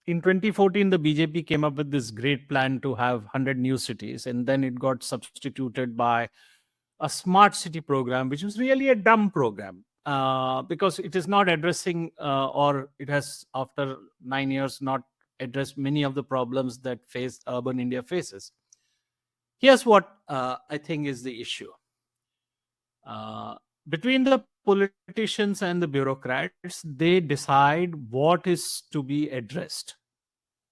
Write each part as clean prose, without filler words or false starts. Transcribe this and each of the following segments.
in 2014, the BJP came up with this great plan to have 100 new cities, and then it got substituted by a smart city program, which was really a dumb program because it is not addressing, or it has, after 9 years, not addressed many of the problems that urban India faces. Here's what I think is the issue. Between the politicians and the bureaucrats, they decide what is to be addressed.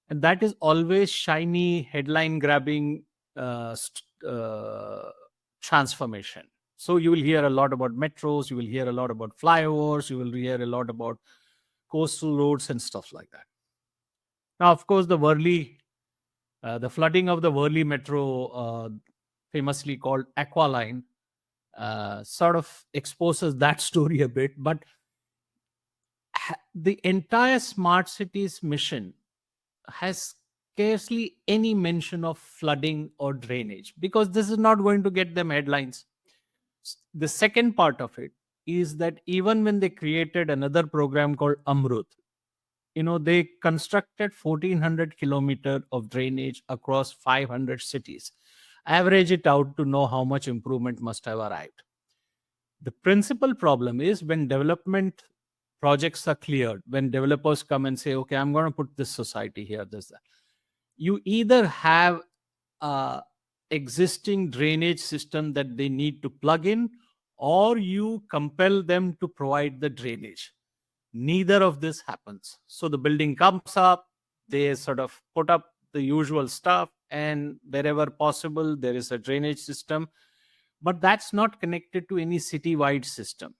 And that is always shiny, headline grabbing transformation. So you will hear a lot about metros, you will hear a lot about flyovers, you will hear a lot about coastal roads and stuff like that. Now, of course, the flooding of the Worli metro, famously called Aqua Line, sort of exposes that story a bit. But the entire smart cities mission has scarcely any mention of flooding or drainage, because this is not going to get them headlines. The second part of it is that even when they created another program called Amrut, they constructed 1400 kilometer of drainage across 500 cities. Average it out to know how much improvement must have arrived. The principal problem is when development projects are cleared, when developers come and say, okay, I'm going to put this society here, this, that. You either have a existing drainage system that they need to plug in, or you compel them to provide the drainage. Neither of this happens. So the building comes up, they sort of put up the usual stuff, and wherever possible, there is a drainage system, but that's not connected to any city-wide system.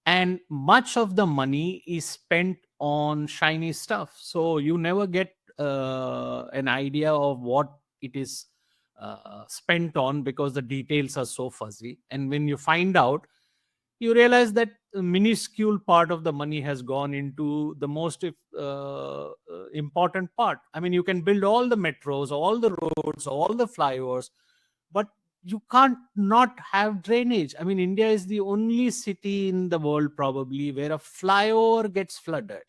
And much of the money is spent on shiny stuff. So you never get an idea of what it is spent on, because the details are so fuzzy. And when you find out, you realize that a minuscule part of the money has gone into the most important part. I mean, you can build all the metros, all the roads, all the flyovers, but you can't not have drainage. I mean, India is the only city in the world probably where a flyover gets flooded.